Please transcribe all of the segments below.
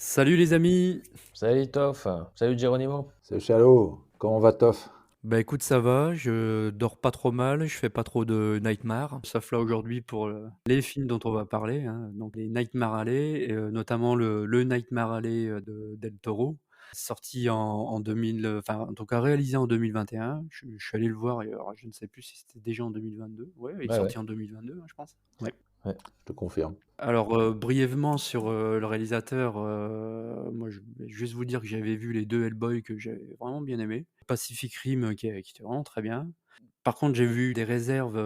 Salut les amis! Salut Toff, salut Geronimo. C'est Chalo, comment va Toff? Bah écoute, ça va, je dors pas trop mal, je fais pas trop de nightmares, sauf là aujourd'hui pour les films dont on va parler, hein, donc les Nightmare Alley, et notamment le Nightmare Alley de Del Toro, sorti en 2000, enfin en tout cas réalisé en 2021. Je suis allé le voir, et alors, je ne sais plus si c'était déjà en 2022. Ouais, il est Ouais, ouais, sorti en 2022, hein, je pense. Ouais. ouais. Je te confirme. Alors, brièvement sur, le réalisateur, moi je vais juste vous dire que j'avais vu les 2 Hellboy que j'avais vraiment bien aimés. Pacific Rim, qui était vraiment très bien. Par contre, j'ai vu des réserves,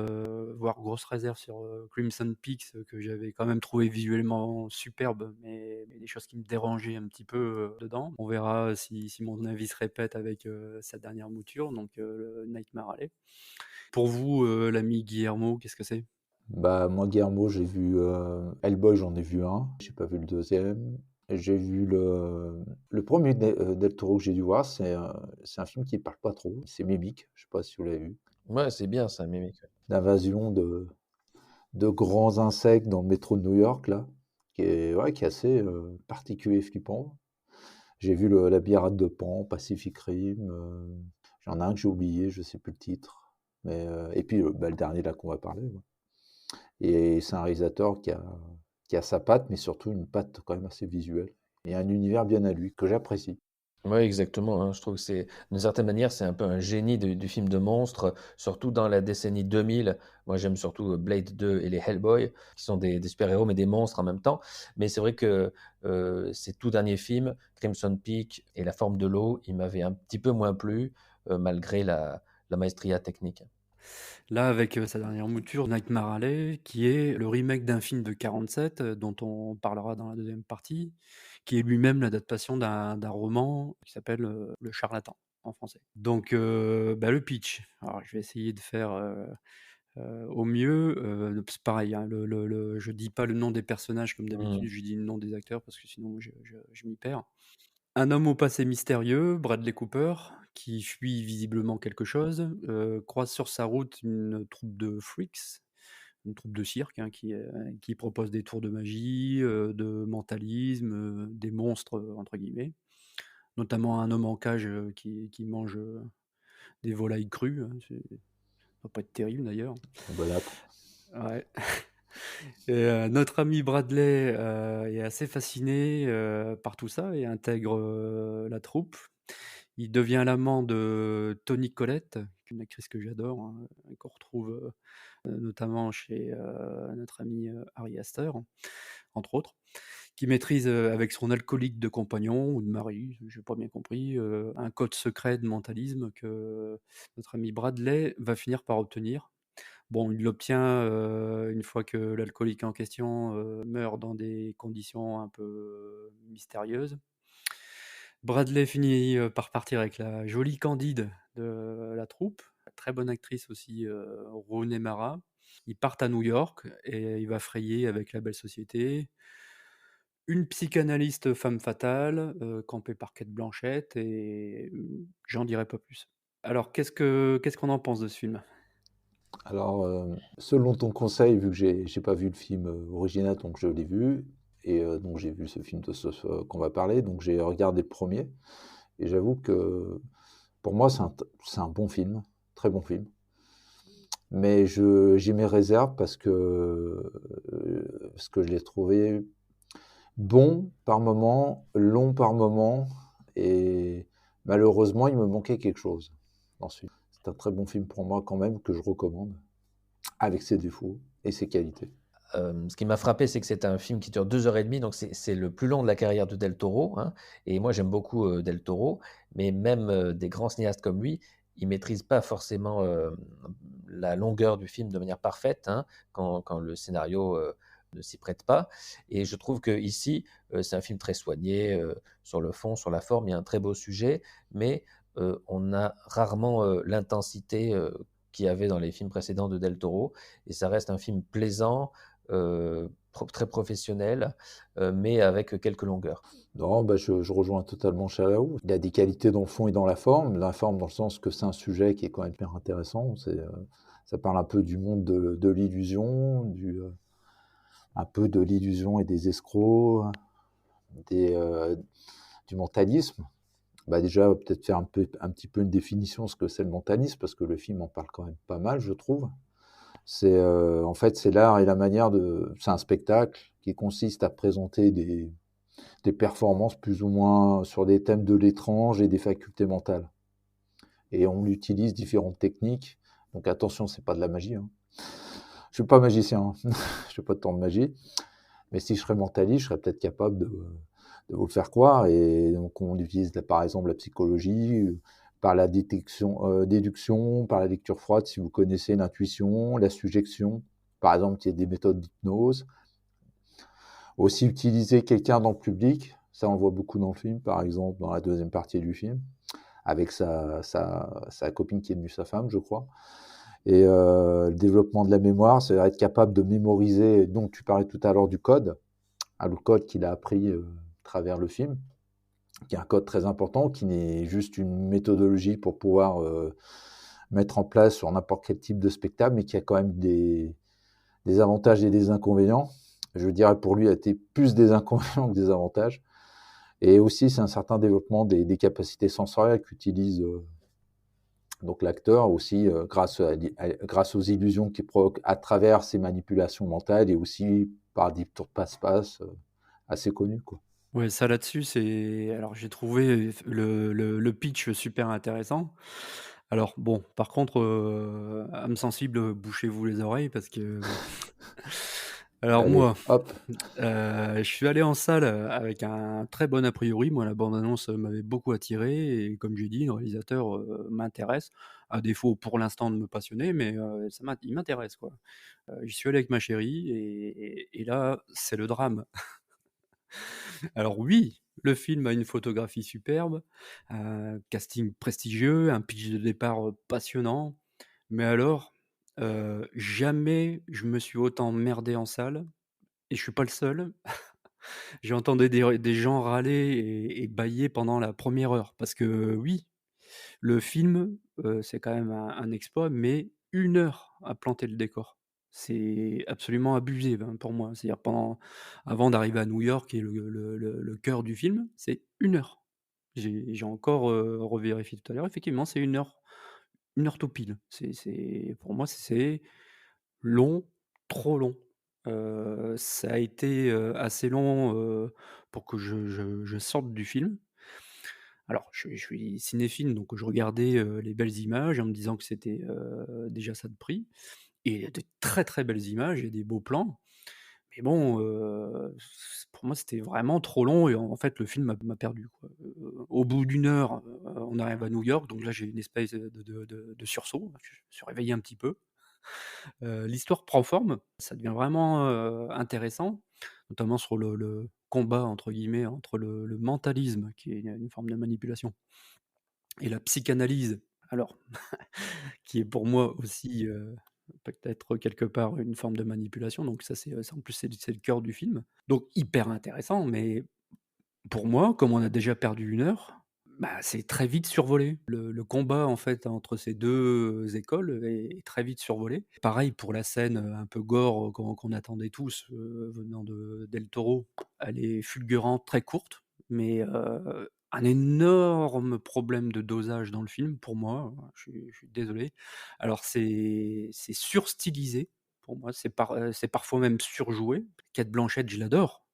voire grosses réserves sur, Crimson Peaks, que j'avais quand même trouvé visuellement superbe, mais des choses qui me dérangeaient un petit peu, dedans. On verra si mon avis se répète avec, sa dernière mouture, donc, le Nightmare Alley. Pour vous, l'ami Guillermo, qu'est-ce que c'est? Bah moi Guillermo, j'ai vu Hellboy, j'en ai vu un, j'ai pas vu le deuxième. J'ai vu le premier Del Toro que j'ai dû voir, c'est un film qui parle pas trop, c'est Mimic, je sais pas si vous l'avez vu. Ouais, c'est bien ça, Mimic. L'invasion de grands insectes dans le métro de New York là, qui est assez particulier et flippant. J'ai vu La Birade de Pan, Pacific Rim, j'en ai un que j'ai oublié, je sais plus le titre. Et puis le dernier là qu'on va parler, ouais. Et c'est un réalisateur qui a sa patte, mais surtout une patte quand même assez visuelle. Et un univers bien à lui, que j'apprécie. Ouais, exactement, hein. Je trouve que c'est, d'une certaine manière, c'est un peu un génie du film de monstre, surtout dans la décennie 2000. Moi, j'aime surtout Blade 2 et les Hellboy, qui sont des super-héros, mais des monstres en même temps. Mais c'est vrai que ces tout derniers films, Crimson Peak et La Forme de l'eau, ils m'avaient un petit peu moins plu, malgré la maestria technique. Là, avec, sa dernière mouture, Nightmare Alley, qui est le remake d'un film de 47, dont on parlera dans la deuxième partie, qui est lui-même l'adaptation d'un roman qui s'appelle, Le Charlatan, en français. Donc, bah, le pitch, alors je vais essayer de faire, au mieux, c'est pareil, hein, je dis pas le nom des personnages comme d'habitude, Hmm. je dis le nom des acteurs parce que sinon je m'y perds. Un homme au passé mystérieux, Bradley Cooper, qui fuit visiblement quelque chose, croise sur sa route une troupe de freaks, une troupe de cirque, hein, qui propose des tours de magie, de mentalisme, des «monstres», entre guillemets, notamment un homme en cage, qui mange, des volailles crues, hein, ça doit pas être terrible d'ailleurs. Un bon app. Ouais. Et notre ami Bradley, est assez fasciné, par tout ça et intègre, la troupe. Il devient l'amant de Toni Collette, une actrice que j'adore, hein, qu'on retrouve, notamment chez, notre ami, Ari Aster, entre autres, qui maîtrise, avec son alcoolique de compagnon ou de mari, j'ai pas bien compris, un code secret de mentalisme que notre ami Bradley va finir par obtenir. Bon, il l'obtient, une fois que l'alcoolique en question, meurt dans des conditions un peu, mystérieuses. Bradley finit, par partir avec la jolie Candide de la troupe, très bonne actrice aussi, Rooney Mara. Ils partent à New York et il va frayer avec la belle société. Une psychanalyste femme fatale, campée par Cate Blanchett et j'en dirai pas plus. Alors qu'est-ce qu'on en pense de ce film? Alors, selon ton conseil, vu que j'ai pas vu le film original, donc je l'ai vu, et donc j'ai vu ce film qu'on va parler, donc j'ai regardé le premier, et j'avoue que pour moi c'est un bon film, très bon film. Mais j'ai mes réserves parce que je l'ai trouvé bon par moment, long par moment, et malheureusement, il me manquait quelque chose dans ce film. C'est un très bon film pour moi quand même, que je recommande, avec ses défauts et ses qualités. Ce qui m'a frappé, c'est que c'est un film qui dure 2 heures et demie, donc c'est le plus long de la carrière de Del Toro, hein. Et moi, j'aime beaucoup Del Toro, mais même des grands cinéastes comme lui, ils maîtrisent pas forcément la longueur du film de manière parfaite, hein, quand le scénario ne s'y prête pas. Et je trouve que ici, c'est un film très soigné sur le fond, sur la forme. Il y a un très beau sujet, mais on a rarement l'intensité qu'il y avait dans les films précédents de Del Toro. Et ça reste un film plaisant, très professionnel, mais avec quelques longueurs. Non, bah je rejoins totalement Chalaou. Il a des qualités dans le fond et dans la forme. La forme dans le sens que c'est un sujet qui est quand même hyper intéressant. Ça parle un peu du monde de l'illusion, un peu de l'illusion et des escrocs, du mentalisme. Bah déjà, peut-être faire un petit peu une définition de ce que c'est le mentalisme, parce que le film en parle quand même pas mal, je trouve. En fait, c'est l'art et la manière de. C'est un spectacle qui consiste à présenter des performances plus ou moins sur des thèmes de l'étrange et des facultés mentales. Et on utilise différentes techniques. Donc attention, c'est pas de la magie, hein. Je suis pas magicien, hein. Je fais pas de temps de magie. Mais si je serais mentaliste, je serais peut-être capable de vous le faire croire. Et donc, on utilise par exemple la psychologie, par la déduction, par la lecture froide, si vous connaissez l'intuition, la suggestion. Par exemple, il y a des méthodes d'hypnose. Aussi, utiliser quelqu'un dans le public. Ça, on le voit beaucoup dans le film, par exemple, dans la deuxième partie du film, avec sa copine qui est devenue sa femme, je crois. Et le développement de la mémoire, c'est être capable de mémoriser. Donc, tu parlais tout à l'heure du code, le code qu'il a appris à travers le film, qui est un code très important, qui n'est juste une méthodologie pour pouvoir mettre en place sur n'importe quel type de spectacle, mais qui a quand même des avantages et des inconvénients. Je dirais pour lui, il a été plus des inconvénients que des avantages. Et aussi, c'est un certain développement des capacités sensorielles qu'utilise donc l'acteur aussi grâce aux illusions qu'il provoque à travers ses manipulations mentales et aussi par des tours de passe-passe assez connus, quoi. Ouais, ça là-dessus, alors j'ai trouvé le pitch super intéressant. Alors bon, par contre, âme sensible, bouchez-vous les oreilles parce que alors Allez, moi, hop. je suis allé en salle, avec un très bon a priori. Moi, la bande annonce, m'avait beaucoup attiré et comme j'ai dit, le réalisateur, m'intéresse. À défaut pour l'instant de me passionner, mais il m'intéresse quoi. J'y suis allé avec ma chérie et là, c'est le drame. Alors oui, le film a une photographie superbe, un casting prestigieux, un pitch de départ, passionnant, mais alors, jamais je me suis autant merdé en salle et je suis pas le seul. J'ai entendu des gens râler et bâiller pendant la première heure parce que oui, le film, c'est quand même un exploit, mais 1 heure à planter le décor. C'est absolument abusé, ben, pour moi. C'est-à-dire avant d'arriver à New York qui est le cœur du film, c'est 1 heure. J'ai encore, revérifié tout à l'heure, effectivement, c'est 1 heure, 1 heure tout pile. Pour moi, c'est long, trop long. Ça a été, assez long, pour que je sorte du film. Alors, je suis cinéphile, donc je regardais, les belles images en me disant que c'était, déjà ça de prix et il y a de très, très belles images et des beaux plans. Mais bon, pour moi, c'était vraiment trop long et en fait, le film m'a perdu, quoi. Au bout d'1 heure, on arrive à New York, donc là, j'ai eu une espèce de sursaut. Je me suis réveillé un petit peu. L'histoire prend forme, ça devient vraiment, intéressant, notamment sur le «combat» entre guillemets entre le mentalisme qui est une forme de manipulation et la psychanalyse, alors qui est pour moi aussi, peut-être quelque part une forme de manipulation, donc ça c'est en plus c'est le cœur du film. Donc hyper intéressant, mais pour moi, comme on a déjà perdu 1 heure, bah, c'est très vite survolé. Le combat en fait entre ces 2 écoles est très vite survolé. Pareil pour la scène, un peu gore, qu'on attendait tous, venant de Del Toro. Elle est fulgurante, très courte, mais un énorme problème de dosage dans le film pour moi, je suis désolé. Alors c'est surstylisé pour moi, c'est parfois même surjoué. Cate Blanchett, je l'adore.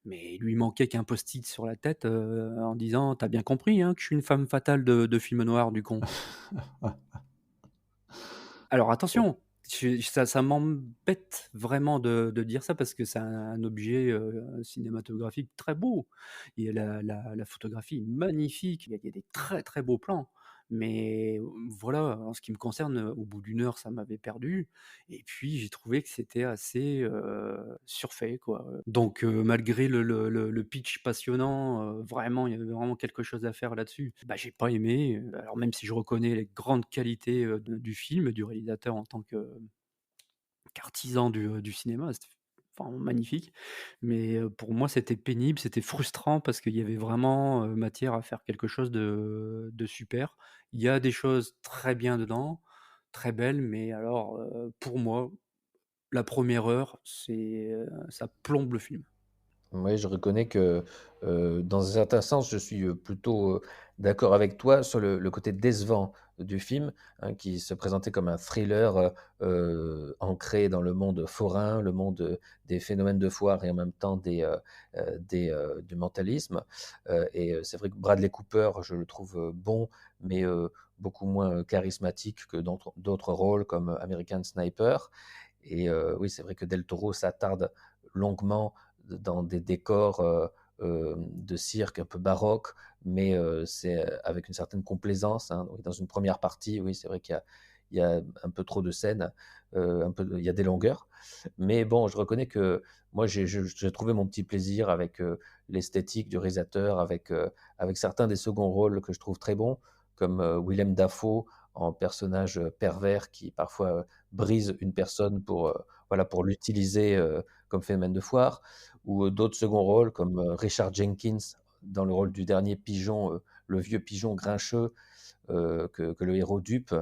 Mais il lui manquait qu'un post-it sur la tête, en disant: «Tu as bien compris, hein, que je suis une femme fatale de film noir, du con». Alors Bon. attention, ça m'embête vraiment de dire ça parce que c'est un objet, cinématographique très beau et la photographie est magnifique, il y a des très, très beaux plans. Mais voilà, en ce qui me concerne, au bout d'1 heure, ça m'avait perdu et puis j'ai trouvé que c'était assez, surfait, quoi. Donc malgré le pitch passionnant, vraiment, il y avait vraiment quelque chose à faire là-dessus. Bah, j'ai pas aimé, alors même si je reconnais les grandes qualités, du film, du réalisateur en tant qu'artisan du cinéma, c'était vraiment magnifique. Mais pour moi, c'était pénible, c'était frustrant parce qu'il y avait vraiment, matière à faire quelque chose de super. Il y a des choses très bien dedans, très belles, mais alors, pour moi, la première heure, ça plombe le film. Oui, je reconnais que, dans un certain sens, je suis, plutôt, d'accord avec toi sur le côté décevant du film, hein, qui se présentait comme un thriller, ancré dans le monde forain, le monde, des phénomènes de foire et en même temps du mentalisme. C'est vrai que Bradley Cooper, je le trouve, bon, mais, beaucoup moins, charismatique que d'autres rôles comme American Sniper. Oui, c'est vrai que Del Toro s'attarde longuement dans des décors de cirque un peu baroque, mais c'est avec une certaine complaisance, hein. Oui, dans une première partie, oui, c'est vrai il y a un peu trop de scènes, il y a des longueurs. Mais bon, je reconnais que moi, j'ai trouvé mon petit plaisir avec l'esthétique du réalisateur, avec certains des seconds rôles que je trouve très bons, comme Willem Dafoe en personnage pervers qui parfois brise une personne voilà, pour l'utiliser comme phénomène de foire, ou d'autres seconds rôles comme Richard Jenkins dans le rôle du dernier pigeon, le vieux pigeon grincheux que le héros dupe,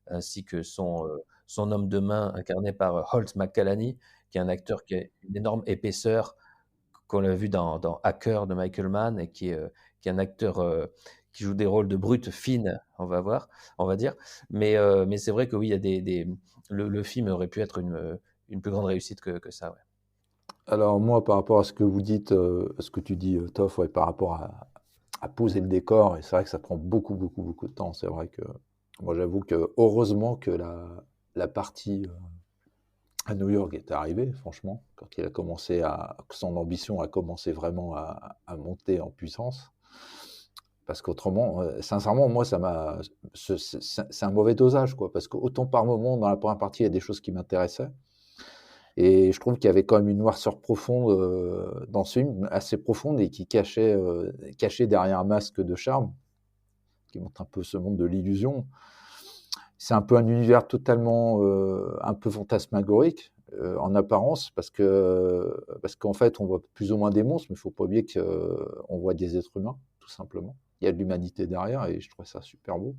ainsi que son homme de main incarné par Holt McCallany, qui est un acteur qui a une énorme épaisseur, qu'on a vu dans Hacker de Michael Mann et qui est un acteur qui joue des rôles de brute fine, on va dire. Mais c'est vrai que oui, il y a le film aurait pu être une plus grande réussite que ça. Ouais. Alors moi, par rapport à ce que vous dites, ce que tu dis, Toff, ouais, par rapport à poser le décor, et c'est vrai que ça prend beaucoup, beaucoup, beaucoup de temps. C'est vrai que moi, j'avoue que heureusement que la partie à New York est arrivée, franchement, quand il a commencé que son ambition a commencé vraiment à monter en puissance. Parce qu'autrement, sincèrement, moi, c'est un mauvais dosage, quoi. Parce qu'autant par moment, dans la première partie, il y a des choses qui m'intéressaient. Et je trouve qu'il y avait quand même une noirceur profonde dans ce film, assez profonde, et qui cachait derrière un masque de charme, qui montre un peu ce monde de l'illusion. C'est un peu un univers totalement un peu fantasmagorique en apparence, parce qu'en fait, on voit plus ou moins des monstres, mais il ne faut pas oublier qu'on voit des êtres humains, tout simplement. Il y a de l'humanité derrière, et je trouve ça super beau.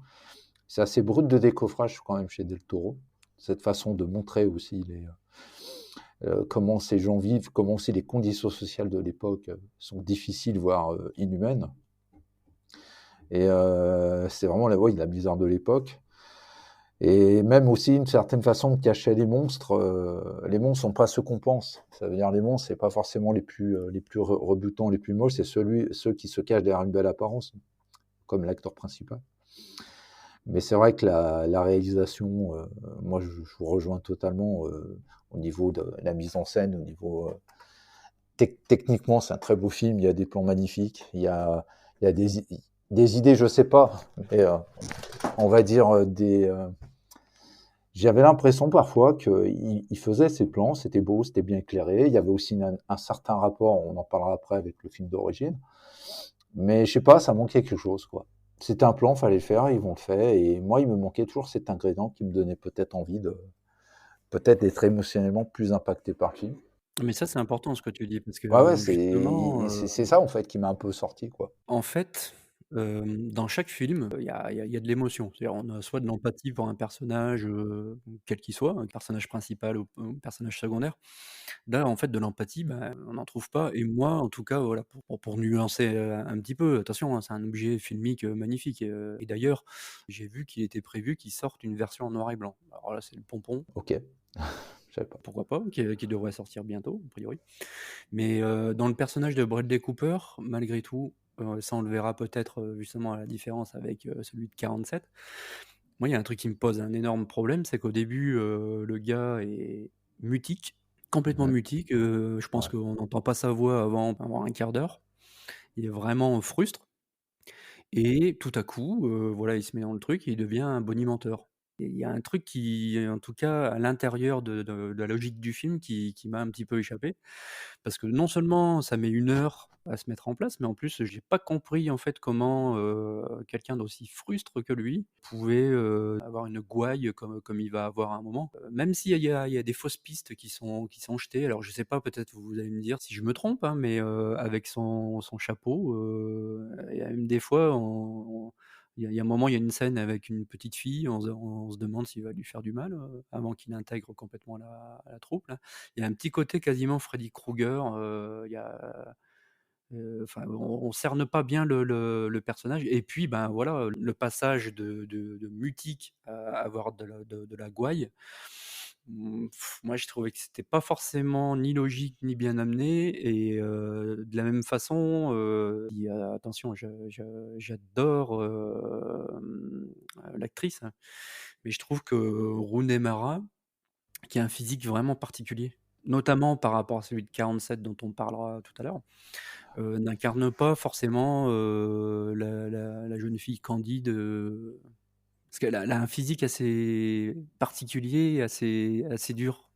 C'est assez brut de décoffrage quand même chez Del Toro, cette façon de montrer aussi comment ces gens vivent, comment aussi les conditions sociales de l'époque sont difficiles, voire inhumaines. Et c'est vraiment la bizarre de l'époque. Et même aussi une certaine façon de cacher les monstres. Les monstres sont pas ceux qu'on pense. Ça veut dire les monstres, c'est pas forcément les plus rebutants, les plus moches, c'est ceux qui se cachent derrière une belle apparence, comme l'acteur principal. Mais c'est vrai que la réalisation, moi je vous rejoins totalement au niveau de la mise en scène, au niveau techniquement, c'est un très beau film, il y a des plans magnifiques, il y a des idées, je sais pas, mais on va dire j'avais l'impression parfois qu'il faisait ses plans, c'était beau, c'était bien éclairé, il y avait aussi un certain rapport, on en parlera après avec le film d'origine, mais je sais pas, ça manquait quelque chose, quoi. C'était un plan, fallait le faire, ils vont le faire, et moi, il me manquait toujours cet ingrédient qui me donnait peut-être envie peut-être d'être émotionnellement plus impacté par le film. Mais ça, c'est important ce que tu dis parce Ouais, ouais, que justement, c'est ça, en fait, qui m'a un peu sorti, quoi. en fait, dans chaque film, il y a de l'émotion. C'est-à-dire on a soit de l'empathie pour un personnage, quel qu'il soit, un personnage principal ou personnage secondaire. Là, en fait, de l'empathie, bah, on n'en trouve pas et moi, en tout cas, voilà, pour nuancer, un petit peu, attention, hein, c'est un objet filmique, magnifique et d'ailleurs, j'ai vu qu'il était prévu qu'il sorte une version en noir et blanc. Alors là, c'est le pompon, Ok, je savais pas. pourquoi pas, qui devrait sortir bientôt, a priori. Mais dans le personnage de Bradley Cooper, malgré tout, ça on le verra peut-être, justement à la différence avec, celui de 47. Moi, il y a un truc qui me pose un énorme problème, c'est qu'au début, le gars est mutique, complètement Mhm. mutique, je pense Ouais. qu'on n'entend pas sa voix avant un quart d'heure. Il est vraiment frustre et tout à coup, voilà, il se met dans le truc et il devient un bonimenteur. Et il y a un truc qui, en tout cas, à l'intérieur de la logique du film qui m'a un petit peu échappé. Parce que non seulement ça met 1 heure à se mettre en place, mais en plus, j'ai pas compris en fait comment, quelqu'un d'aussi frustre que lui pouvait, avoir une gouaille comme il va avoir à un moment. Même s'il y a des fausses pistes qui sont jetées, alors je sais pas, peut-être vous allez me dire si je me trompe, hein, mais avec son chapeau, il y a même des fois Il y a un moment, il y a une scène avec une petite fille, on se demande s'il va lui faire du mal, avant qu'il intègre complètement la troupe là. Il y a un petit côté quasiment Freddy Krueger, il y a, enfin on cerne pas bien le personnage et puis, ben, voilà, le passage de mutique à avoir de la gouaille, moi je trouvais que c'était pas forcément ni logique ni bien amené et de la même façon, attention j'adore, l'actrice, mais je trouve que Rooney Mara, qui a un physique vraiment particulier, notamment par rapport à celui de 47 dont on parlera tout à l'heure, n'incarne pas forcément, la jeune fille candide, parce qu'elle a un physique assez particulier, assez dur,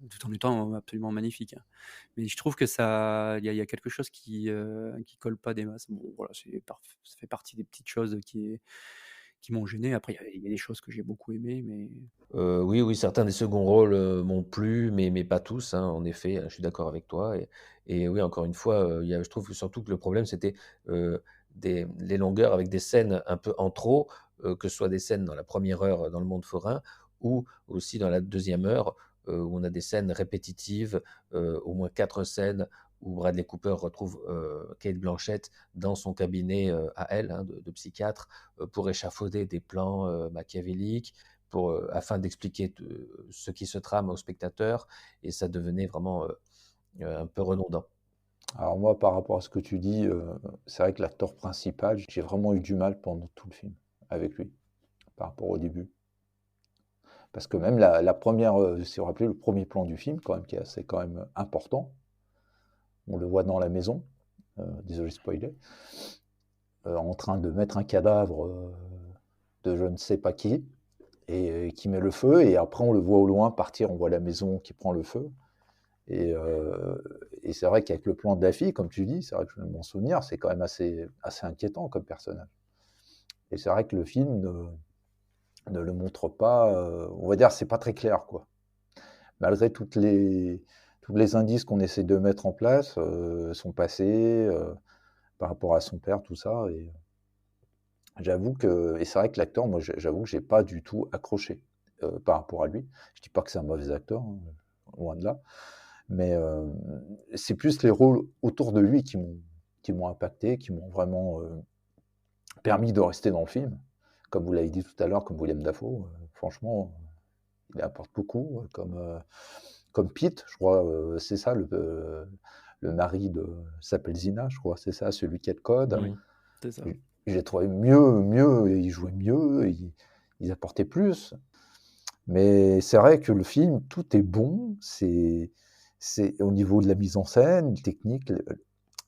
tout en étant absolument magnifique, hein. Mais je trouve que il y a quelque chose qui colle pas des masses. Bon voilà, ça fait partie des petites choses qui m'ont gêné. Après il y a des choses que j'ai beaucoup aimées, mais Oui, oui, certains des seconds rôles, m'ont plu, mais pas tous, hein, en effet, je suis d'accord avec toi et oui, encore une fois, il y a je trouve surtout que le problème, c'était, les longueurs avec des scènes un peu en trop, que ce soit des scènes dans la première heure, dans le monde forain ou aussi dans la deuxième heure, où on a des scènes répétitives, au moins 4 scènes où Bradley Cooper retrouve, Cate Blanchett dans son cabinet, à elle, hein, de psychiatre, pour échafauder des plans, machiavéliques, afin d'expliquer ce qui se trame au spectateur, et ça devenait vraiment un peu redondant. Alors moi, par rapport à ce que tu dis, c'est vrai que l'acteur principal, j'ai vraiment eu du mal pendant tout le film avec lui, par rapport au début. Parce que même la première, si vous vous rappelez, le premier plan du film, quand même, qui est assez quand même important, on le voit dans la maison, désolé de spoiler, en train de mettre un cadavre de je ne sais pas qui, et qui met le feu, et après on le voit au loin partir, on voit la maison qui prend le feu. Et c'est vrai qu'avec le plan de la fille, comme tu dis, c'est vrai que je vais m'en souvenir, c'est quand même assez inquiétant comme personnage. Et c'est vrai que le film ne le montre pas, on va dire, c'est pas très clair, quoi. Malgré tous les indices qu'on essaie de mettre en place, son passé, par rapport à son père, tout ça. Et j'avoue que, et c'est vrai que l'acteur, moi, j'avoue que j'ai pas du tout accroché par rapport à lui. Je dis pas que c'est un mauvais acteur, hein, loin de là. Mais c'est plus les rôles autour de lui qui m'ont impacté, qui m'ont vraiment permis de rester dans le film. Comme vous l'avez dit tout à l'heure, comme William Dafoe, franchement, il apporte beaucoup. Comme Pete, je crois, c'est ça, le mari de s'appelle Zina, je crois, c'est ça, celui qui a le code. Mmh. c'est ça. J'ai trouvé mieux, il jouait mieux, ils apportaient plus. Mais c'est vrai que le film, tout est bon. C'est au niveau de la mise en scène, technique,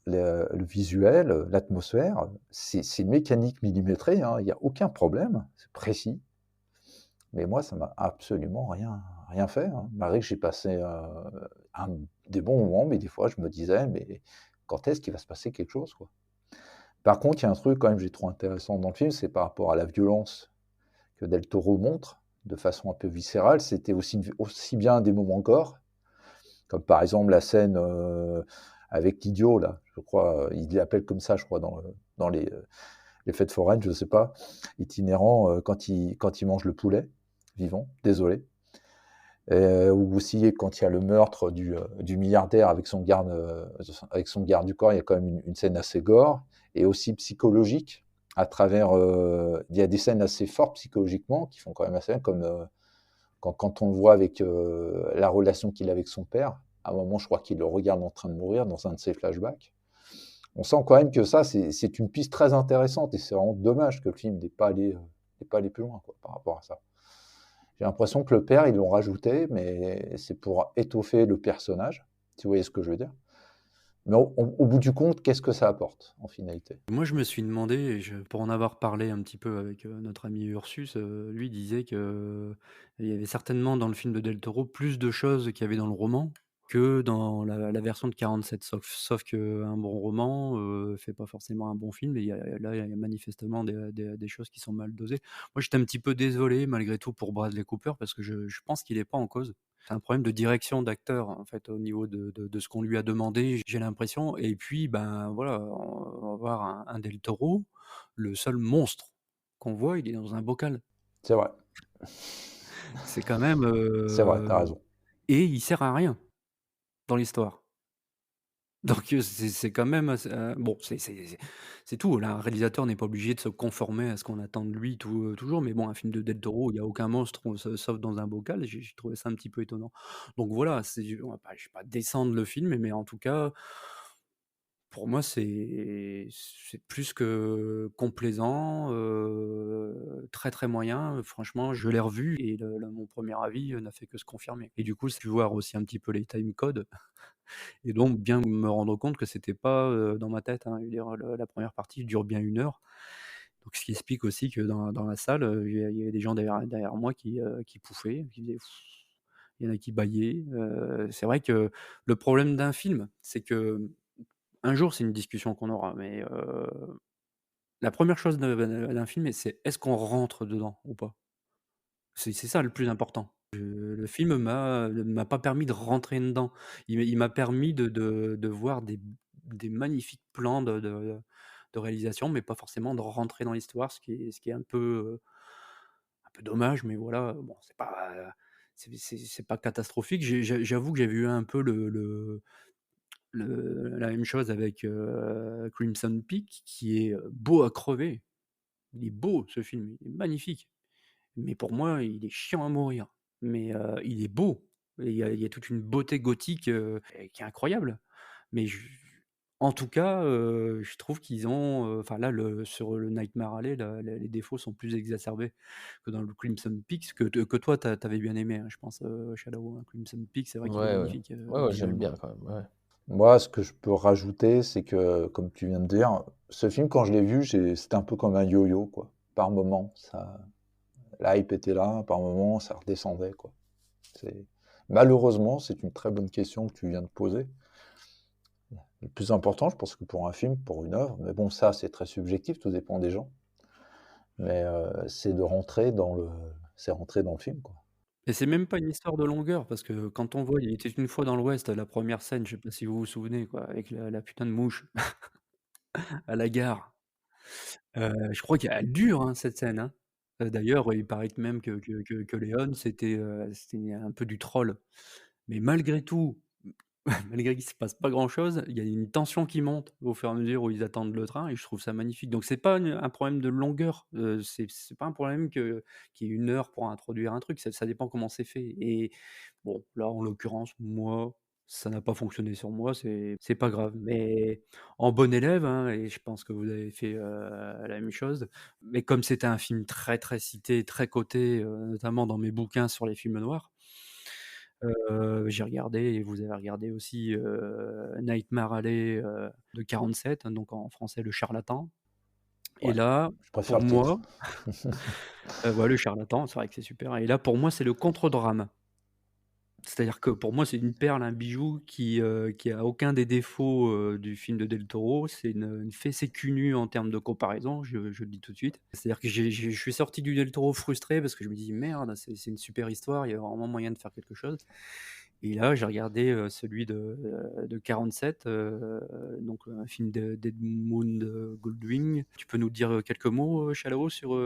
le visuel, l'atmosphère. C'est mécanique millimétrée, hein, il n'y a aucun problème, c'est précis. Mais moi, ça m'a absolument rien fait, hein. Malgré que j'ai passé des bons moments, mais des fois, je me disais, mais quand est-ce qu'il va se passer quelque chose, quoi. Par contre, il y a un truc quand même que j'ai trouvé intéressant dans le film, c'est par rapport à la violence que Del Toro montre de façon un peu viscérale. C'était aussi bien des moments gore, comme par exemple la scène avec l'idiot, là, je crois, il l'appelle comme ça, je crois, dans les fêtes foraines, je ne sais pas, itinérant, quand il mange le poulet vivant, désolé. Ou aussi quand il y a le meurtre du milliardaire avec son garde du corps, il y a quand même une scène assez gore et aussi psychologique à travers. Il y a des scènes assez fortes psychologiquement qui font quand même assez bien, comme quand on le voit avec la relation qu'il a avec son père. À un moment, je crois qu'il le regarde en train de mourir dans un de ses flashbacks. On sent quand même que ça, c'est une piste très intéressante et c'est vraiment dommage que le film n'ait pas allé plus loin, quoi, par rapport à ça. J'ai l'impression que le père, ils l'ont rajouté, mais c'est pour étoffer le personnage, si vous voyez ce que je veux dire. Mais au bout du compte, qu'est-ce que ça apporte en finalité? Moi, je me suis demandé, pour en avoir parlé un petit peu avec notre ami Ursus, lui disait que il y avait certainement dans le film de Del Toro plus de choses qu'il y avait dans le roman que dans la version de 47. Sauf qu'un bon roman fait pas forcément un bon film, et là, il y a manifestement des choses qui sont mal dosées. Moi, j'étais un petit peu désolé malgré tout pour Bradley Cooper parce que je pense qu'il n'est pas en cause. C'est un problème de direction d'acteur, en fait, au niveau de ce qu'on lui a demandé, j'ai l'impression. Et puis, ben voilà, on va voir un Del Toro, le seul monstre qu'on voit, il est dans un bocal. C'est vrai. C'est quand même, C'est vrai, tu as raison. et il sert à rien dans l'histoire. Donc c'est quand même assez, bon, c'est tout. Là, un réalisateur n'est pas obligé de se conformer à ce qu'on attend de lui toujours, mais bon, un film de Del Toro, il y a aucun monstre sauf dans un bocal, j'ai trouvé ça un petit peu étonnant. Donc voilà, je vais pas descendre le film, mais en tout cas, pour moi, c'est plus que complaisant, très, très moyen. Franchement, je l'ai revu et mon premier avis, n'a fait que se confirmer et du coup, j'ai pu voir aussi un petit peu les time codes et donc bien me rendre compte que c'était pas, dans ma tête, hein. Je veux dire, la 1re partie dure bien 1 heure. Donc ce qui explique aussi que dans la salle, il y avait des gens derrière moi qui pouffaient, qui faisaient il y en a qui bâillaient. C'est vrai que le problème d'un film, c'est que un jour, c'est une discussion qu'on aura, mais la première chose d'un film, c'est est-ce qu'on rentre dedans ou pas? C'est ça le plus important. Le film m'a pas permis de rentrer dedans. Il m'a permis de voir des magnifiques plans de réalisation, mais pas forcément de rentrer dans l'histoire, ce qui est un peu dommage, mais voilà, bon, c'est pas catastrophique. J'avoue que j'ai vu un peu la même chose avec, Crimson Peak, qui est, beau à crever. Il est beau ce film, il est magnifique. Mais pour moi, il est chiant à mourir. Mais, il est beau et il y a toute une beauté gothique, et qui est incroyable. Mais en tout cas, je trouve qu'ils ont, enfin là, sur le Nightmare Alley, les défauts sont plus exacerbés que dans le Crimson Peak, que toi, tu avais bien aimé, hein, je pense, Shadow, hein. Crimson Peak, c'est vrai qu'il est Ouais, ouais. magnifique, Ouais, ouais, j'aime visuellement. bien quand même. Ouais. Moi, ce que je peux rajouter, c'est que, comme tu viens de dire, ce film, quand je l'ai vu, c'était un peu comme un yo-yo, quoi. Par moment, la hype était là, par moment, ça redescendait, quoi. Malheureusement, c'est une très bonne question que tu viens de poser. Le plus important, je pense que pour un film, pour une œuvre, mais bon, ça, c'est très subjectif, tout dépend des gens. Mais c'est rentrer dans le film, quoi. Et c'est même pas une histoire de longueur, parce que quand on voit Il était une fois dans l'Ouest, la première scène, je sais pas si vous vous souvenez, quoi, avec la putain de mouche à la gare. Je crois qu'elle dure, hein, cette scène, hein. D'ailleurs, il paraît que même que Léon, c'était un peu du troll. Mais malgré tout, malgré qu'il se passe pas grand-chose, il y a une tension qui monte au fur et à mesure où ils attendent le train et je trouve ça magnifique. Donc c'est pas un problème de longueur, c'est pas un problème qu'il y ait 1 heure pour introduire un truc, ça dépend comment c'est fait et bon, là, en l'occurrence, moi, ça n'a pas fonctionné sur moi, c'est pas grave. Mais en bon élève, hein, et je pense que vous avez fait, la même chose, mais comme c'était un film très, très cité, très coté, notamment dans mes bouquins sur les films noirs, j'ai regardé et vous avez regardé aussi, Nightmare Alley, de 47, donc en français Le Charlatan et Ouais, là, je préfère pour le titre. moi, ouais, Le Charlatan, c'est vrai que c'est super et là, pour moi, c'est le contre-drame. C'est-à-dire que pour moi, c'est une perle, un bijou qui a aucun des défauts, du film de Del Toro. C'est une fessée cul nue en termes de comparaison, je le dis tout de suite. C'est-à-dire que je suis sorti du Del Toro frustré parce que je me dis: «Merde, c'est une super histoire, il y a vraiment moyen de faire quelque chose» et là, j'ai regardé, celui de 47, donc un film d'Edmund Goldwyn. Tu peux nous dire, quelques mots, Shalao, sur,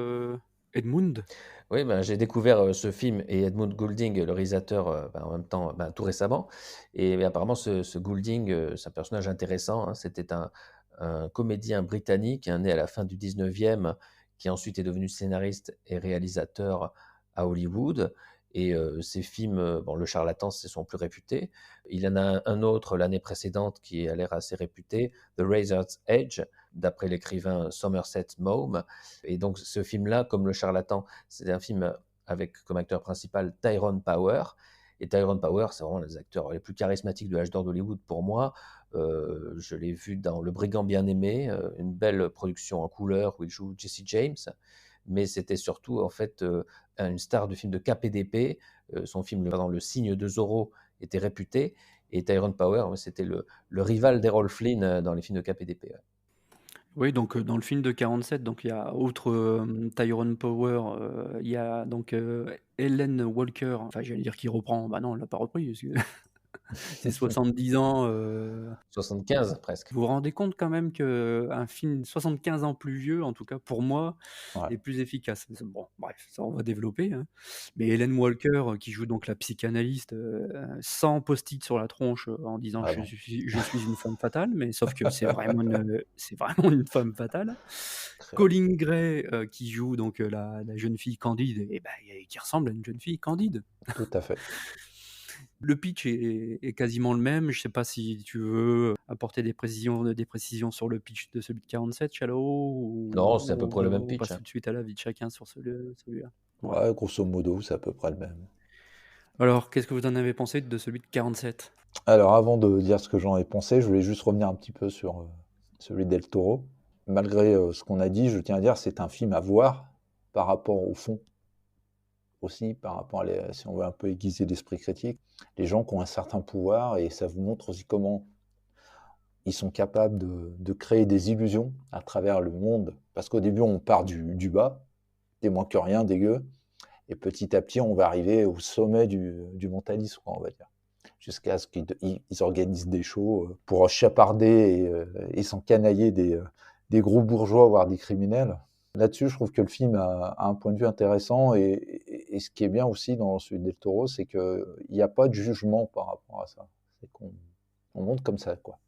Edmund? Oui, ben, j'ai découvert ce film et Edmund Goulding, le réalisateur, ben, en même temps, ben, tout récemment. Et apparemment, ce Goulding, c'est un personnage intéressant, hein. C'était un comédien britannique, hein, né à la fin du 19e, qui ensuite est devenu scénariste et réalisateur à Hollywood. Et ses films, bon, Le Charlatan, c'est son plus réputé. Il y en a un autre l'année précédente qui a l'air assez réputé, The Razor's Edge, d'après l'écrivain Somerset Maugham. Et donc, ce film-là, comme Le Charlatan, c'est un film avec comme acteur principal Tyrone Power. Et Tyrone Power, c'est vraiment l'un des acteurs les plus charismatiques de l'âge d'or d'Hollywood pour moi. Je l'ai vu dans Le Brigand bien-aimé, une belle production en couleur où il joue Jesse James. Mais c'était surtout en fait une star du film de KPDP. Son film pardon, Le Signe de Zorro était réputé. Et Tyrone Power, c'était le rival d'Errol Flynn dans les films de KPDP. Ouais. Oui, donc dans le film de 47, donc il y a outre, Tyrone Power, il y a donc, Helen Walker, enfin j'allais dire qui reprend, bah non, elle l'a pas repris parce que C'est 70 ans. 75 presque. Vous vous rendez compte quand même qu'un film 75 ans plus vieux, en tout cas pour moi, Ouais. est plus efficace. Bon, bref, ça on va développer. Hein. Mais Helen Walker, qui joue donc la psychanalyste, sans post-it sur la tronche, en disant Ah je non. suis une femme fatale, mais sauf que c'est vraiment une femme fatale. Très- Colin Gray, qui joue donc la jeune fille Candide, et qui ressemble à une jeune fille Candide. Tout à fait. Le pitch est quasiment le même. Je sais pas si tu veux apporter des précisions sur le pitch de celui de 47, Shallow, Non, c'est à peu près le même on pitch. passe tout de suite à la vie de chacun sur celui-là. Ouais. Ouais, grosso modo, c'est à peu près le même. Alors, qu'est-ce que vous en avez pensé de celui de 47? Alors, avant de dire ce que j'en ai pensé, je voulais juste revenir un petit peu sur celui d'El Toro. Malgré ce qu'on a dit, je tiens à dire, c'est un film à voir par rapport au fond. Aussi, par rapport si on veut un peu aiguiser l'esprit critique, les gens qui ont un certain pouvoir, et ça vous montre aussi comment ils sont capables de créer des illusions à travers le monde. Parce qu'au début, on part du bas, des moins que rien, dégueu, et petit à petit, on va arriver au sommet du mentalisme, on va dire. Jusqu'à ce qu'ils organisent des shows pour chaparder et s'encanailler des gros bourgeois, voire des criminels. Là-dessus, je trouve que le film a un point de vue intéressant, et ce qui est bien aussi dans celui d'El Toro, c'est qu'il n'y a pas de jugement par rapport à ça. C'est qu'on montre comme ça, quoi.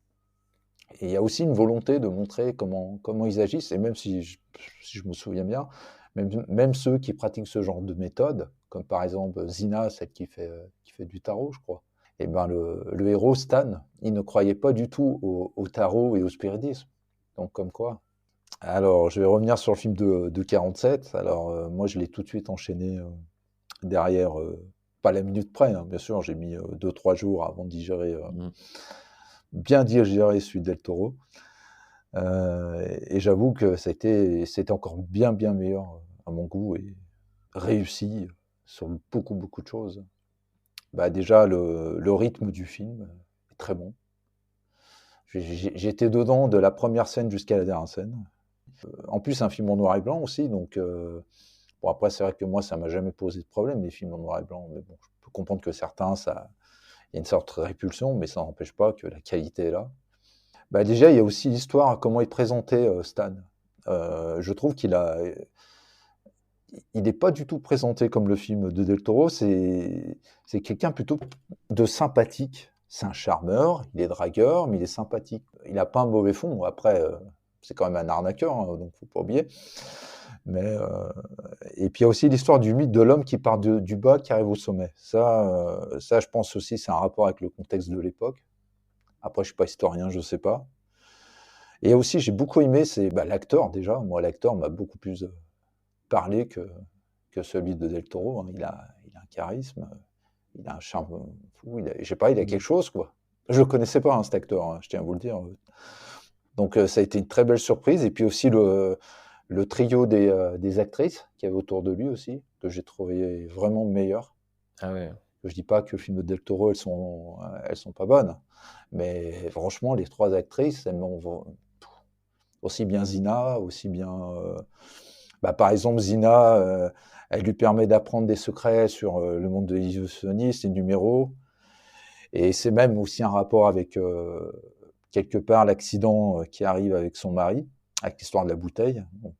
Et il y a aussi une volonté de montrer comment ils agissent, et même si je me souviens bien, même ceux qui pratiquent ce genre de méthode, comme par exemple Zina, celle qui fait du tarot, je crois, et ben le héros Stan, il ne croyait pas du tout au tarot et au spiritisme. Donc comme quoi. Alors, je vais revenir sur le film de 47. Alors, moi, je l'ai tout de suite enchaîné derrière, pas la minute près, hein, bien sûr, j'ai mis 2-3 jours avant de digérer, bien digérer celui d'El Toro. Et j'avoue que c'était encore bien meilleur à mon goût, et réussi sur beaucoup de choses. Bah, déjà, le rythme du film est très bon. J'étais dedans de la première scène jusqu'à la dernière scène. En plus, un film en noir et blanc aussi, donc bon, après, c'est vrai que moi, ça m'a jamais posé de problème, les films en noir et blanc, mais bon, je peux comprendre que certains, il y a une sorte de répulsion, mais ça n'empêche pas que la qualité est là. Bah, déjà, il y a aussi l'histoire, comment il présentait Stan. Je trouve il n'est pas du tout présenté comme le film de Del Toro, c'est quelqu'un plutôt de sympathique. C'est un charmeur, il est dragueur, mais il est sympathique. Il n'a pas un mauvais fond. Après, c'est quand même un arnaqueur, hein, donc faut pas oublier. Mais et puis il y a aussi l'histoire du mythe de l'homme qui part du bas, qui arrive au sommet. Ça, je pense aussi, c'est un rapport avec le contexte de l'époque. Après, je suis pas historien, je sais pas. Et aussi, j'ai beaucoup aimé, c'est l'acteur déjà. Moi, l'acteur m'a beaucoup plus parlé que celui de Del Toro. Hein. Il a un charisme, il a un charme fou. Je sais pas, il a quelque chose, quoi. Je le connaissais pas, hein, cet acteur, hein, je tiens à vous le dire. Donc, ça a été une très belle surprise. Et puis aussi le trio des actrices qu'il y avait autour de lui aussi, que j'ai trouvé vraiment meilleur. Ah ouais. Je dis pas que le film de Del Toro, elles sont pas bonnes, mais franchement, les trois actrices, elles m'ont aussi bien Zina, aussi bien. Par exemple, Zina, elle lui permet d'apprendre des secrets sur le monde de l'illusionniste, les numéros, et c'est même aussi un rapport avec quelque part l'accident qui arrive avec son mari, avec l'histoire de la bouteille. Bon,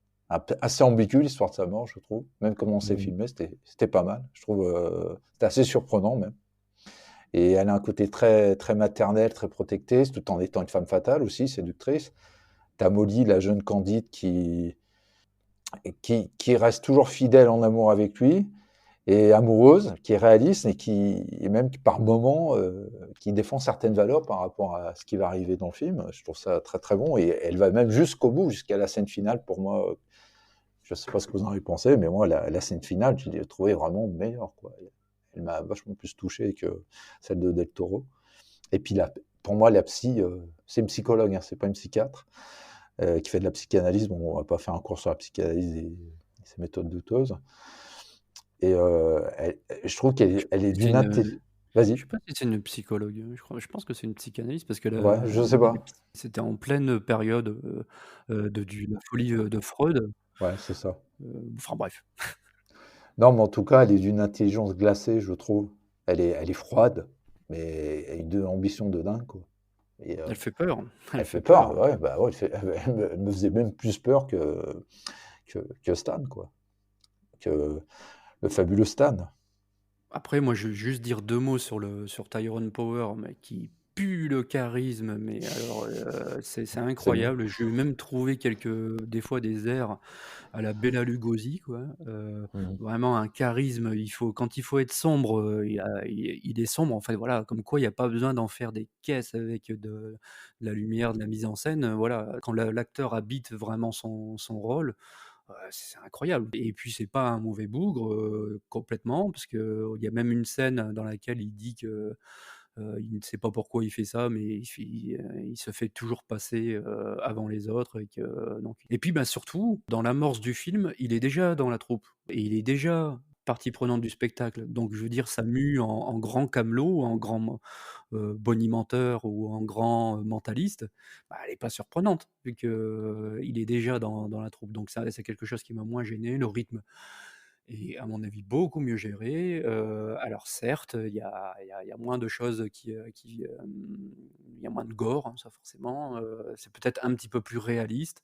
assez ambigu l'histoire de sa mort, je trouve. Même comment on s'est filmé, c'était pas mal. Je trouve c'était assez surprenant même. Et elle a un côté très très maternel, très protecté, tout en étant une femme fatale aussi, séductrice. T'as Molly, la jeune Candide, qui reste toujours fidèle en amour avec lui, et amoureuse, qui est réaliste, et même par moments qui défend certaines valeurs par rapport à ce qui va arriver dans le film. Je trouve ça très très bon, et elle va même jusqu'au bout, jusqu'à la scène finale. Pour moi, je sais pas ce que vous en avez pensé, mais moi, la scène finale, je l'ai trouvée vraiment meilleure, quoi. Elle m'a vachement plus touché que celle de Del Toro. Et puis pour moi, la psy, c'est une psychologue, hein, c'est pas une psychiatre, qui fait de la psychanalyse. Bon, on va pas faire un cours sur la psychanalyse et ses méthodes douteuses. Et je trouve qu'elle est d'une intelligence. Vas-y. Je sais pas si c'est une psychologue. Je pense que c'est une psychanalyste parce que Ouais, je sais pas. c'était en pleine période de la folie de Freud. Ouais, c'est ça. Enfin bref. Non, mais en tout cas, elle est d'une intelligence glacée, je trouve. Elle est froide, mais une ambition de dingue, quoi. Et Elle fait peur, elle elle fait fait peur. peur, ouais, bah, ouais, elle me faisait même plus peur que Stan, quoi, que le fabuleux Stan. Après, moi, je veux juste dire 2 mots sur Tyrone Power, mais qui pue le charisme, mais alors, c'est C'est bon. incroyable. Je lui ai même trouvé des fois des airs à la Bela Lugosi, quoi. Mmh. Vraiment un charisme, quand il faut être sombre, il est sombre. En fait, voilà, comme quoi il y a pas besoin d'en faire des caisses avec de la lumière, de la mise en scène, voilà. Quand l'acteur habite vraiment son rôle, c'est incroyable et puis c'est pas un mauvais bougre, complètement parce qu'il y a même une scène dans laquelle il dit que, il ne sait pas pourquoi il fait ça, mais il se fait toujours passer, avant les autres et puis, bah, surtout, dans l'amorce du film, il est déjà dans la troupe et il est déjà partie prenante du spectacle. Donc je veux dire, ça mue en grand camelot, en grand bonimenteur ou en grand, mentaliste, bah, elle est pas surprenante vu qu'il est déjà dans la troupe. Donc ça, c'est quelque chose qui m'a moins gêné. Le rythme est à mon avis beaucoup mieux géré. Alors certes, il y a moins de choses il y a moins de gore, hein, ça forcément, c'est peut-être un petit peu plus réaliste.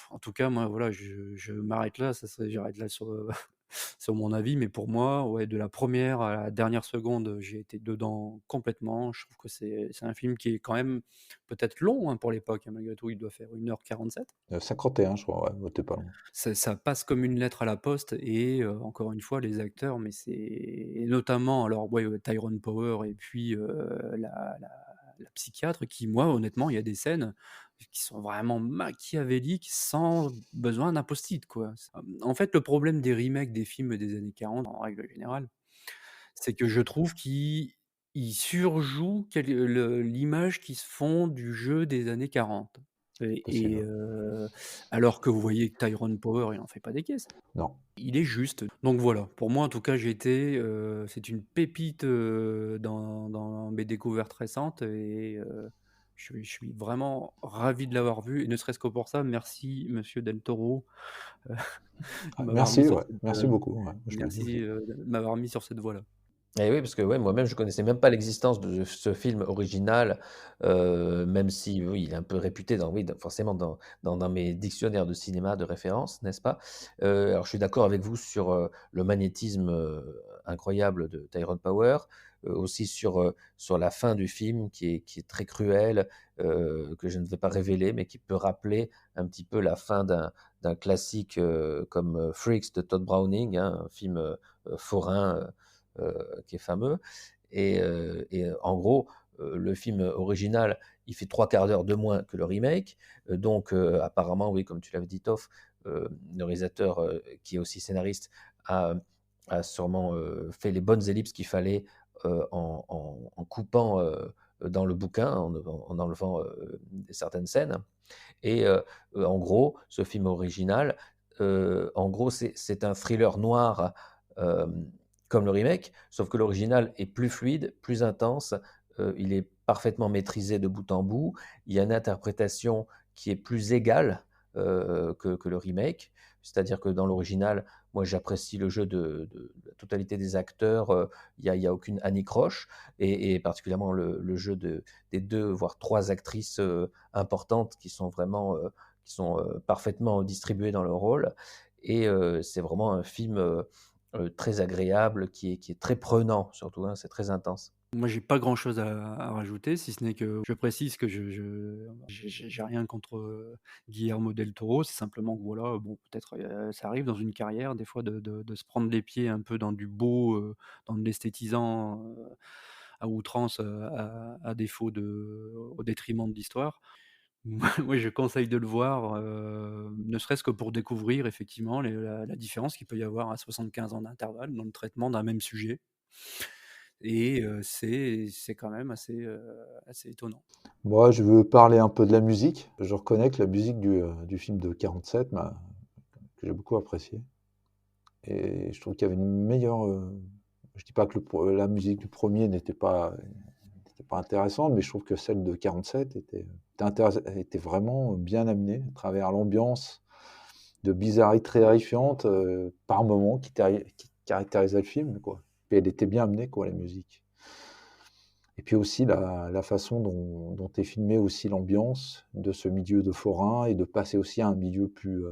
En tout cas, moi, voilà, je m'arrête là, j'arrête là sur, sur mon avis, mais pour moi, ouais, de la première à la dernière seconde, j'ai été dedans complètement. Je trouve que c'est un film qui est quand même peut-être long, hein, pour l'époque, hein, malgré tout, il doit faire 1h47. 51, je crois, ouais, t'es pas loin. Ça passe comme une lettre à la poste et encore une fois, les acteurs, mais c'est et notamment alors ouais, Tyrone Power et puis, la psychiatre qui, moi, honnêtement, il y a des scènes qui sont vraiment machiavéliques sans besoin d'un post-it, quoi. En fait, le problème des remakes des films des années 40, en règle générale, c'est que je trouve qu'ils surjouent l'image qu'ils se font du jeu des années 40 Possible. alors que vous voyez que Tyrone Power, il en fait pas des caisses. Non. Il est juste. Donc voilà, pour moi en tout cas, c'est une pépite, dans mes découvertes récentes et je suis vraiment ravi de l'avoir vu et ne serait-ce que pour ça, merci monsieur Del Toro, heu, de Ah, m'avoir mis merci, sur ouais, cette, merci beaucoup, ouais, je trouve merci, aussi. de m'avoir mis sur cette voie-là. Et oui, parce que ouais, moi-même, je connaissais même pas l'existence de ce film original, même si, oui, il est un peu réputé dans oui, forcément dans mes dictionnaires de cinéma de référence, n'est-ce pas? Alors je suis d'accord avec vous sur, le magnétisme, incroyable de Tyrone Power, aussi sur la fin du film qui est très cruelle, que je ne vais pas révéler, mais qui peut rappeler un petit peu la fin d'un classique, comme, Freaks de Todd Browning, hein, un film, forain, qui est fameux. Et en gros, le film original, il fait 3/4 d'heure de moins que le remake. Donc, apparemment, oui, comme tu l'avais dit, Toff, le réalisateur, qui est aussi scénariste, a, a sûrement fait les bonnes ellipses qu'il fallait en coupant dans le bouquin, en enlevant certaines scènes. Et en gros, ce film original, en gros, c'est un thriller noir euh, comme le remake, sauf que l'original est plus fluide, plus intense, il est parfaitement maîtrisé de bout en bout, il y a une interprétation qui est plus égale que le remake, c'est-à-dire que dans l'original, moi j'apprécie le jeu de la totalité des acteurs, y a aucune anicroche, et particulièrement le jeu des deux, voire trois actrices importantes qui sont parfaitement distribuées dans leur rôle. Et c'est vraiment un film très agréable, qui est très prenant surtout, hein, c'est très intense. Moi, j'ai pas grand-chose à rajouter, si ce n'est que je précise que j'ai rien contre, Guillermo del Toro. C'est simplement que voilà, bon, peut-être, ça arrive dans une carrière des fois de se prendre les pieds un peu dans du beau, dans de l'esthétisant, à outrance, à défaut au détriment de l'histoire. Moi, je conseille de le voir, ne serait-ce que pour découvrir effectivement la différence qu'il peut y avoir à 75 ans d'intervalle dans le traitement d'un même sujet et c'est quand même assez étonnant. Moi, je veux parler un peu de la musique. Je reconnais que la musique du film de 47 que j'ai beaucoup apprécié. Et je trouve qu'il y avait une meilleure. Je dis pas que la musique du premier n'était pas intéressante, mais je trouve que celle de 47 était vraiment bien amenée à travers l'ambiance de bizarrerie terrifiante par moments qui caractérisait le film, quoi. Et elle était bien amenée, quoi, la musique. Et puis aussi la façon dont est filmée aussi l'ambiance de ce milieu de forain et de passer aussi à un milieu plus,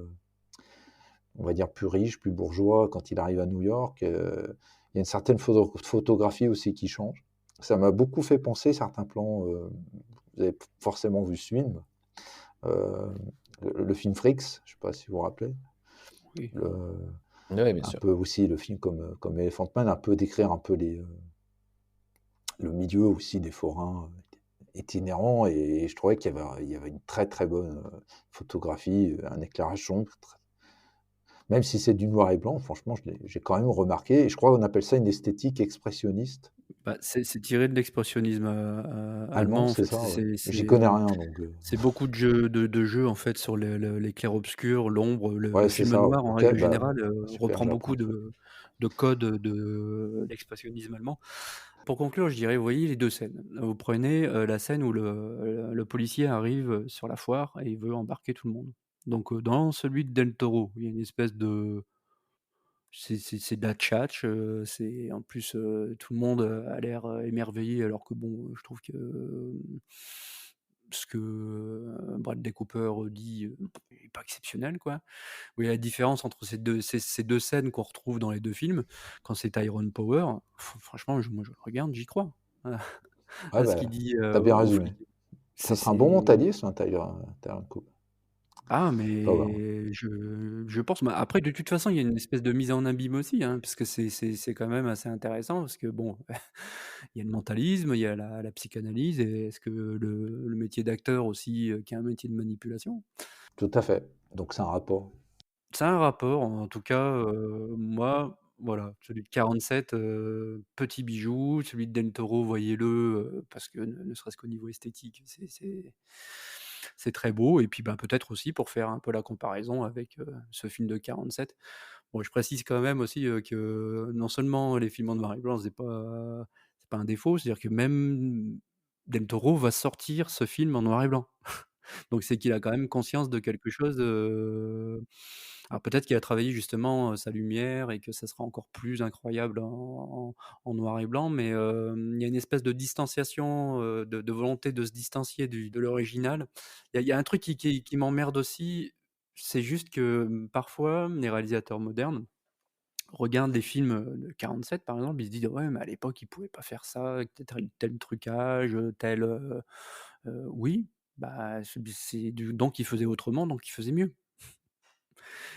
on va dire plus riche, plus bourgeois quand il arrive à New York. Il y a une certaine photographie aussi qui change. Ça m'a beaucoup fait penser certains plans. Vous avez forcément vu ce film, le film Freaks, je ne sais pas si vous vous rappelez. Oui. Oui, bien Un sûr. peu aussi le film comme Elephant Man, un peu décrire un peu le milieu aussi des forains itinérants. Et je trouvais qu'il y avait une très très bonne photographie, un éclairage sombre. Même si c'est du noir et blanc, franchement, j'ai quand même remarqué, et je crois qu'on appelle ça une esthétique expressionniste. Bah, c'est tiré de l'expressionnisme Allemand, allemand. En c'est fait, ça, ouais. J'y connais rien, donc. C'est beaucoup de jeux en fait sur les clairs-obscurs, l'ombre. Le Ouais, c'est film ça, ouais. noir en Ok, règle bah, générale super, reprend j'apprends beaucoup un truc. de codes de l'expressionnisme allemand. Pour conclure, je dirais, vous voyez les deux scènes. Vous prenez la scène où le policier arrive sur la foire et il veut embarquer tout le monde. Donc dans celui de Del Toro, il y a une espèce de c'est de la tchatch, c'est en plus, tout le monde, a l'air, émerveillé alors que bon, je trouve que, ce que, Bradley Cooper dit, est pas exceptionnel, quoi. Vous voyez la différence entre ces deux scènes qu'on retrouve dans les 2 films, quand c'est Tyrone Power, franchement, moi je le regarde, j'y crois, Ouais, à ce bah, qu'il dit, t'as bien aux résumé. flics. Ça C'est sera un bon c'est montagnier, ça, Tyrone Cooper. Ah Power. mais je pense, mais après de toute façon, il y a une espèce de mise en abîme aussi, hein, parce que c'est quand même assez intéressant parce que bon, il y a le mentalisme, il y a la psychanalyse et est-ce que le métier d'acteur aussi, qui est un métier de manipulation? Tout à fait. Donc c'est un rapport. Ça a un rapport, en tout cas, moi, voilà, celui de 47, petit bijou, celui de Del Toro, voyez-le, parce que ne serait-ce qu'au niveau esthétique, c'est très beau et puis, ben, peut-être aussi pour faire un peu la comparaison avec, ce film de 47. Bon, je précise quand même aussi, que non seulement les films en noir et blanc, c'est pas un défaut, c'est-à-dire que même Del Toro va sortir ce film en noir et blanc. Donc c'est qu'il a quand même conscience de quelque chose, alors peut-être qu'il a travaillé justement, sa lumière et que ça sera encore plus incroyable en noir et blanc, mais il y a une espèce de distanciation, de volonté de se distancier de l'original. Il y a un truc qui m'emmerde aussi, c'est juste que, parfois, les réalisateurs modernes regardent des films, de 47 par exemple, ils se disent: «Ouais, mais à l'époque, ils pouvaient pas faire ça, avec tel trucage, tel, oui, bah, donc ils faisaient autrement, donc ils faisaient mieux.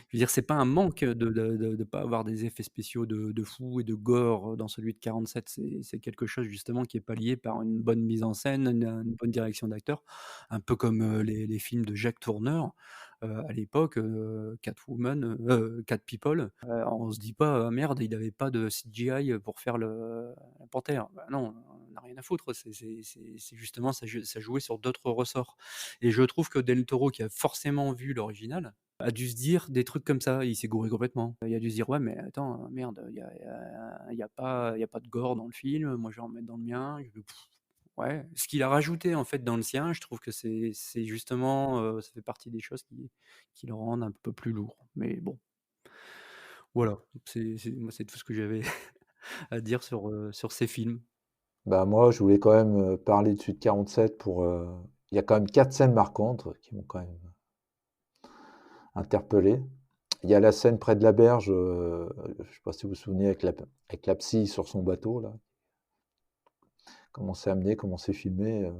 Je veux dire, c'est pas un manque de pas avoir des effets spéciaux de fou et de gore dans celui de 47. C'est quelque chose justement qui est pallié par une bonne mise en scène, une bonne direction d'acteur, un peu comme, les films de Jacques Tourneur, à l'époque, Catwoman, Cat People, on se dit pas: «Ah merde, il avait pas de CGI pour faire la panthère». Bah non, on a rien à foutre, c'est justement ça jouait sur d'autres ressorts et je trouve que Del Toro qui a forcément vu l'original a dû se dire des trucs comme ça, il s'est gouré complètement. Il a dû se dire: «Ouais, mais attends, merde, il y a pas de gore dans le film, moi je vais en mettre dans le mien». Ouais, ce qu'il a rajouté en fait dans le sien, je trouve que c'est justement, ça fait partie des choses qui le rendent un peu plus lourd. Mais bon, voilà, moi c'est tout ce que j'avais à dire sur ces films. Bah, moi, je voulais quand même parler de Suite 47 pour. Il y a quand même 4 scènes marquantes qui m'ont quand même interpellé. Il y a la scène près de la berge, je ne sais pas si vous vous souvenez, avec la psy sur son bateau, là. Comment c'est amené, comment c'est filmé,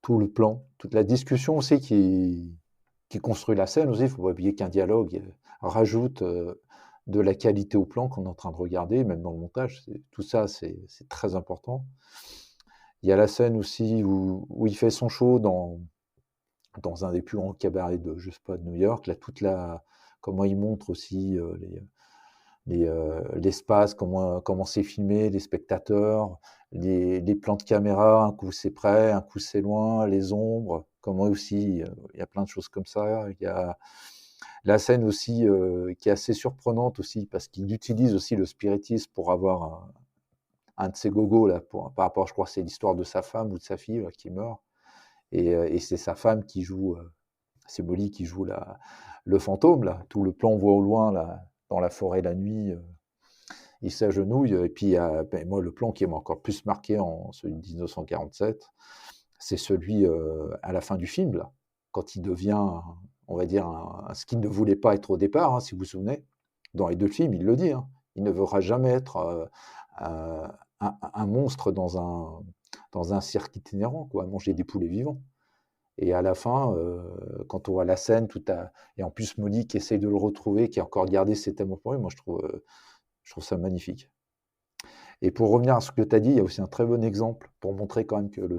tout le plan, toute la discussion aussi qui construit la scène aussi. Il ne faut pas oublier qu'un dialogue rajoute de la qualité au plan qu'on est en train de regarder, même dans le montage. Tout ça, c'est très important. Il y a la scène aussi où il fait son show dans un des plus grands cabarets de, je sais pas, de New York. Là, comment il montre aussi l'espace, comment c'est filmé, les spectateurs, les plans de caméra, un coup c'est près, un coup c'est loin, les ombres, comment aussi, il y a plein de choses comme ça. Il y a la scène aussi qui est assez surprenante aussi, parce qu'il utilise aussi le spiritisme pour avoir un de ses gogos, là, par rapport, je crois, c'est l'histoire de sa femme ou de sa fille là, qui meurt. Et c'est sa femme qui joue, c'est Molly qui joue le fantôme, là. Tout le plan, on voit au loin, là, dans la forêt la nuit. il s'agenouille, et puis moi, le plan qui m'a encore plus marqué en celui de 1947, c'est celui à la fin du film, là, quand il devient, on va dire, ce qu'il ne voulait pas être au départ, hein, si vous vous souvenez. Dans les 2 films, il le dit, hein, il ne voudra jamais être un monstre dans un cirque itinérant, quoi, manger des poulets vivants. Et à la fin, quand on voit la scène, et en plus Molly qui essaye de le retrouver, qui a encore gardé cet amour pour lui, moi je trouve ça magnifique. Et pour revenir à ce que tu as dit, il y a aussi un très bon exemple pour montrer quand même que le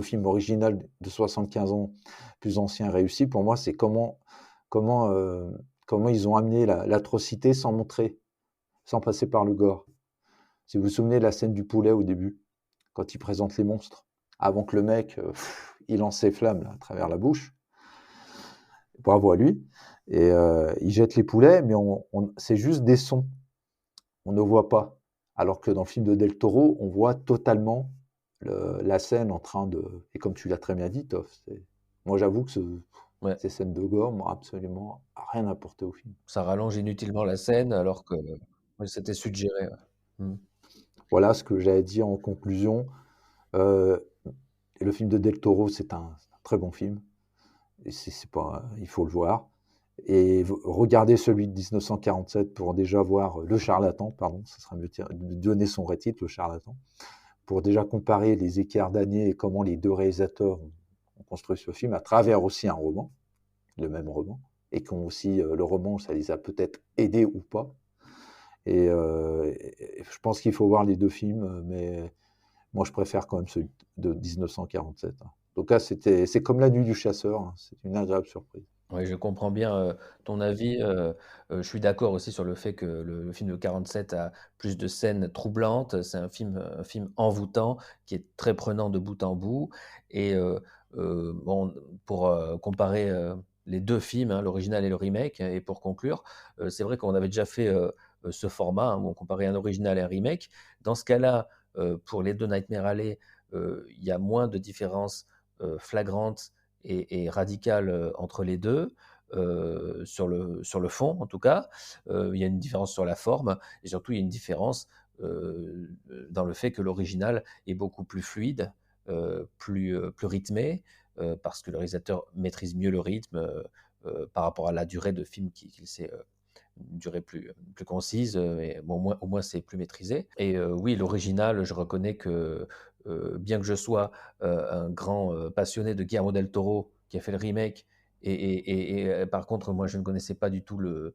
film original de 75 ans, plus ancien, réussi. Pour moi, c'est comment ils ont amené l'atrocité sans passer par le gore. Si vous vous souvenez de la scène du poulet au début, quand il présente les monstres, avant que le mec il lance ses flammes là, à travers la bouche. Bravo à lui. Et il jette les poulets, mais c'est juste des sons. On ne voit pas. Alors que dans le film de Del Toro, on voit totalement la scène en train de... Et comme tu l'as très bien dit, Toff, moi j'avoue que ces scènes de gore m'ont absolument rien apporté au film. Ça rallonge inutilement la scène alors que c'était suggéré. Voilà ce que j'avais dit en conclusion. Le film de Del Toro, c'est un très bon film. Et il faut le voir. Et regardez celui de 1947 pour déjà voir Le Charlatan, pardon, ça serait mieux de donner son vrai titre, Le Charlatan, pour déjà comparer les écarts d'années et comment les 2 réalisateurs ont construit ce film à travers aussi un roman, le même roman, et qu'ont aussi le roman, ça les a peut-être aidés ou pas. Et je pense qu'il faut voir les 2 films, mais moi je préfère quand même celui de 1947. Donc là, c'est comme La Nuit du Chasseur, hein, c'est une agréable surprise. Oui, je comprends bien ton avis. Je suis d'accord aussi sur le fait que le film de 47 a plus de scènes troublantes. C'est un film envoûtant qui est très prenant de bout en bout. Et bon, pour comparer les 2 films, hein, l'original et le remake, et pour conclure, c'est vrai qu'on avait déjà fait ce format, hein, où on comparait un original et un remake. Dans ce cas-là, pour les 2 Nightmare Alley, il y a moins de différences flagrantes et radicale entre les 2, sur le fond en tout cas. Il y a une différence sur la forme et surtout il y a une différence dans le fait que l'original est beaucoup plus fluide, plus rythmé, parce que le réalisateur maîtrise mieux le rythme par rapport à la durée de film qu'il sait une durée plus concise, et bon, au moins c'est plus maîtrisé. Et oui, l'original, je reconnais que bien que je sois un grand passionné de Guillermo del Toro, qui a fait le remake, et par contre, moi, je ne connaissais pas du tout le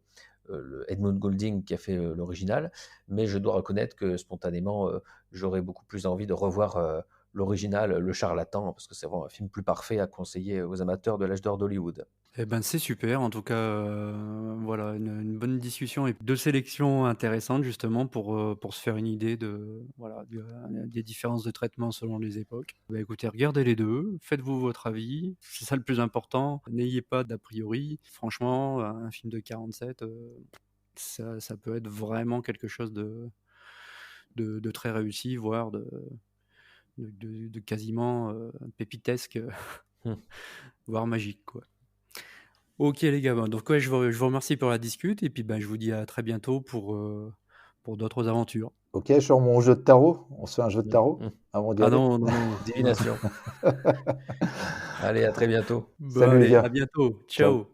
Edmund Goulding qui a fait l'original, mais je dois reconnaître que spontanément, j'aurais beaucoup plus envie de revoir l'original, Le Charlatan, parce que c'est vraiment un film plus parfait à conseiller aux amateurs de l'âge d'or d'Hollywood. Eh ben, c'est super. En tout cas, voilà, une bonne discussion et 2 sélections intéressantes justement pour se faire une idée voilà, des différences de traitement selon les époques. Bah, écoutez, regardez les 2, faites-vous votre avis, c'est ça le plus important. N'ayez pas d'a priori. Franchement, un film de 47, ça peut être vraiment quelque chose de très réussi, voire de quasiment pépitesque, voire magique, quoi. Ok les gars, donc ouais, je vous remercie pour la discute et puis je vous dis à très bientôt pour d'autres aventures. Ok, je sors mon jeu de tarot. On se fait un jeu de tarot avant d'y Ah aller. non, Divination. Allez, à très bientôt. Bon, Salut les allez, gars. à bientôt. Ciao. Ciao.